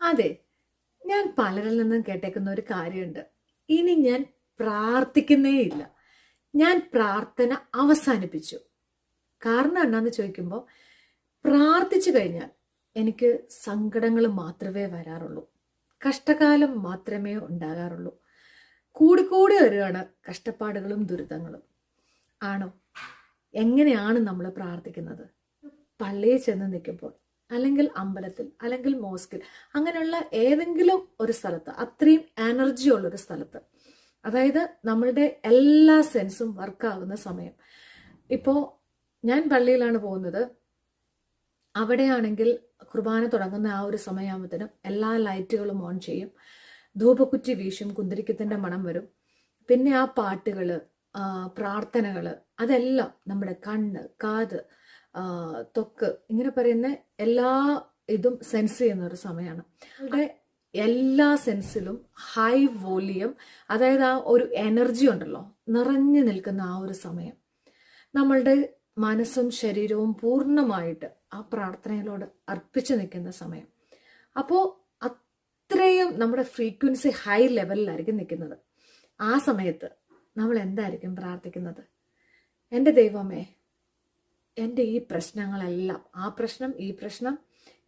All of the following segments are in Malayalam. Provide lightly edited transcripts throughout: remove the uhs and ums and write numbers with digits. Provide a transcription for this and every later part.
അതെ, ഞാൻ പലരിൽ നിന്നും കേട്ടേക്കുന്ന ഒരു കാര്യമുണ്ട്. ഇനി ഞാൻ പ്രാർത്ഥിക്കുന്നേ ഇല്ല, ഞാൻ പ്രാർത്ഥന അവസാനിപ്പിച്ചു. കാരണം എന്നാന്ന് ചോദിക്കുമ്പോൾ, പ്രാർത്ഥിച്ചു കഴിഞ്ഞാൽ എനിക്ക് സങ്കടങ്ങൾ മാത്രമേ വരാറുള്ളൂ, കഷ്ടകാലം മാത്രമേ ഉണ്ടാകാറുള്ളൂ. കൂടിക്കൂടി വരികയാണ് കഷ്ടപ്പാടുകളും ദുരിതങ്ങളും. ആണോ? എങ്ങനെയാണ് നമ്മൾ പ്രാർത്ഥിക്കുന്നത്? പള്ളിയിൽ ചെന്ന് നിൽക്കുമ്പോൾ, അല്ലെങ്കിൽ അമ്പലത്തിൽ, അല്ലെങ്കിൽ മോസ്കിൽ, അങ്ങനെയുള്ള ഏതെങ്കിലും ഒരു സ്ഥലത്ത്, അത്രയും എനർജി ഉള്ളൊരു സ്ഥലത്ത്, അതായത് നമ്മളുടെ എല്ലാ സെൻസും വർക്കാകുന്ന സമയം. ഇപ്പോൾ ഞാൻ പള്ളിയിലാണ് പോകുന്നത്. അവിടെയാണെങ്കിൽ കുർബാന തുടങ്ങുന്ന ആ ഒരു സമയമാകുമ്പോഴത്തേനും എല്ലാ ലൈറ്റുകളും ഓൺ ചെയ്യും, ധൂപക്കുറ്റി വീശും, കുന്തിരിക്കത്തിൻ്റെ മണം വരും. പിന്നെ ആ പാട്ടുകൾ, പ്രാർത്ഥനകൾ, അതെല്ലാം നമ്മുടെ കണ്ണ്, കാത്, ത്വക്ക്, ഇങ്ങനെ പറയുന്ന എല്ലാ ഇതും സെൻസ് ചെയ്യുന്ന ഒരു സമയമാണ്. നമ്മുടെ എല്ലാ സെൻസിലും ഹൈ വോളിയം, അതായത് ആ ഒരു എനർജി ഉണ്ടല്ലോ, നിറഞ്ഞു നിൽക്കുന്ന ആ ഒരു സമയം. നമ്മളുടെ മനസ്സും ശരീരവും പൂർണ്ണമായിട്ട് ആ പ്രാർത്ഥനയിലോട് അർപ്പിച്ചു നിൽക്കുന്ന സമയം. അപ്പോൾ അത്രയും നമ്മുടെ ഫ്രീക്വൻസി ഹൈ ലെവലിലായിരിക്കും നിൽക്കുന്നത്. ആ സമയത്ത് നമ്മൾ എന്തായിരിക്കും പ്രാർത്ഥിക്കുന്നത്? എൻ്റെ ദൈവമേ, എൻ്റെ ഈ പ്രശ്നങ്ങളെല്ലാം, ആ പ്രശ്നം, ഈ പ്രശ്നം,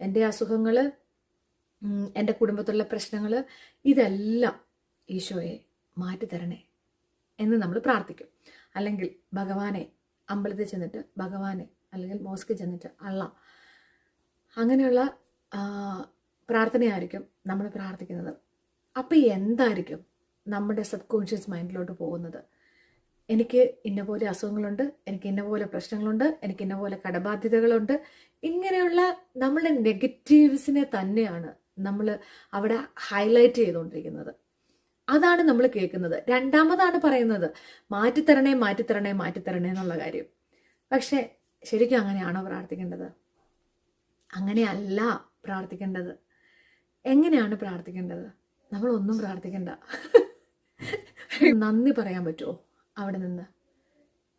എൻ്റെ അസുഖങ്ങൾ, എൻ്റെ കുടുംബത്തിലുള്ള പ്രശ്നങ്ങൾ, ഇതെല്ലാം ഈശോയെ മാറ്റിത്തരണേ എന്ന് നമ്മൾ പ്രാർത്ഥിക്കും. അല്ലെങ്കിൽ ഭഗവാനെ, അമ്പലത്തിൽ ചെന്നിട്ട് ഭഗവാനെ, അല്ലെങ്കിൽ മോസ്കിൽ ചെന്നിട്ട് അള്ള, അങ്ങനെയുള്ള പ്രാർത്ഥനയായിരിക്കും നമ്മൾ പ്രാർത്ഥിക്കുന്നത്. അപ്പം എന്തായിരിക്കും നമ്മുടെ സബ് കോൺഷ്യസ് മൈൻഡിലോട്ട് പോകുന്നത്? എനിക്ക് ഇന്ന പോലെ അസുഖങ്ങളുണ്ട്, എനിക്ക് ഇന്ന പോലെ പ്രശ്നങ്ങളുണ്ട്, എനിക്ക് ഇന്ന പോലെ കടബാധ്യതകളുണ്ട്, ഇങ്ങനെയുള്ള നമ്മളുടെ നെഗറ്റീവ്സിനെ തന്നെയാണ് നമ്മൾ അവിടെ ഹൈലൈറ്റ് ചെയ്തുകൊണ്ടിരിക്കുന്നത്. അതാണ് നമ്മൾ കേൾക്കുന്നത്. രണ്ടാമതാണ് പറയുന്നത് മാറ്റിത്തരണേ, മാറ്റിത്തരണേ, മാറ്റിത്തരണേ എന്നുള്ള കാര്യം. പക്ഷെ ശരിക്കും അങ്ങനെയാണോ പ്രാർത്ഥിക്കേണ്ടത്? അങ്ങനെയല്ല പ്രാർത്ഥിക്കേണ്ടത്. എങ്ങനെയാണ് പ്രാർത്ഥിക്കേണ്ടത്? നമ്മളൊന്നും പ്രാർത്ഥിക്കണ്ട. നന്ദി പറയാൻ പറ്റുമോ അവിടെ നിന്ന്?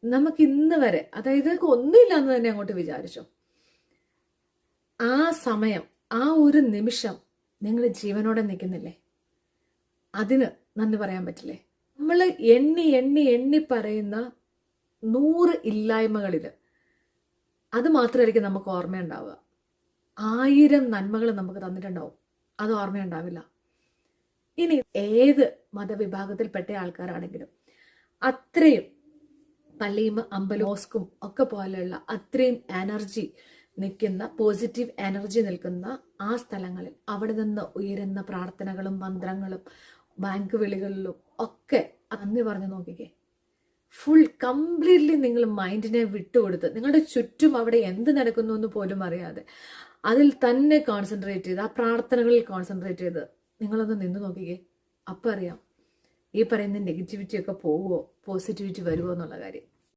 നമുക്ക് ഇന്ന് വരെ, അതായത് ഒന്നുമില്ലാന്ന് തന്നെ അങ്ങോട്ട് വിചാരിച്ചോ, ആ സമയം, ആ ഒരു നിമിഷം നിങ്ങൾ ജീവനോടെ നിൽക്കുന്നില്ലേ? അതിന് നന്ദി പറയാൻ പറ്റില്ലേ? നമ്മൾ എണ്ണി എണ്ണി എണ്ണി പറയുന്ന 100 ഇല്ലായ്മകളിൽ അത് മാത്രമായിരിക്കും നമുക്ക് ഓർമ്മയുണ്ടാവുക. 1000 നന്മകൾ നമുക്ക് തന്നിട്ടുണ്ടാവും, അത് ഓർമ്മയുണ്ടാവില്ല. ഇനി ഏത് മതവിഭാഗത്തിൽപ്പെട്ട ആൾക്കാരാണെങ്കിലും അത്രയും പള്ളിയും അമ്പലവും മോസ്കും ഒക്കെ പോലെയുള്ള അത്രയും എനർജി നിൽക്കുന്ന, പോസിറ്റീവ് എനർജി നിൽക്കുന്ന ആ സ്ഥലങ്ങളിൽ അവിടെ നിന്ന് ഉയരുന്ന പ്രാർത്ഥനകളും മന്ത്രങ്ങളും ബാങ്ക് വിളികളിലും ഒക്കെ നന്ദി പറഞ്ഞു നോക്കിക്കേ. ഫുൾ കംപ്ലീറ്റ്ലി നിങ്ങൾ മൈൻഡിനെ വിട്ടുകൊടുത്ത്, നിങ്ങളുടെ ചുറ്റും അവിടെ എന്ത് നടക്കുന്നു എന്ന് പോലും അറിയാതെ അതിൽ തന്നെ കോൺസെൻട്രേറ്റ് ചെയ്ത്, ആ പ്രാർത്ഥനകളിൽ കോൺസെൻട്രേറ്റ് ചെയ്ത് നിങ്ങളൊന്ന് നിന്ന് നോക്കിക്കേ. അപ്പം അറിയാം ഈ പറയുന്ന നെഗറ്റിവിറ്റി ഒക്കെ പോവുമോ, പോസിറ്റിവിറ്റി വരുമോ എന്നുള്ള കാര്യം.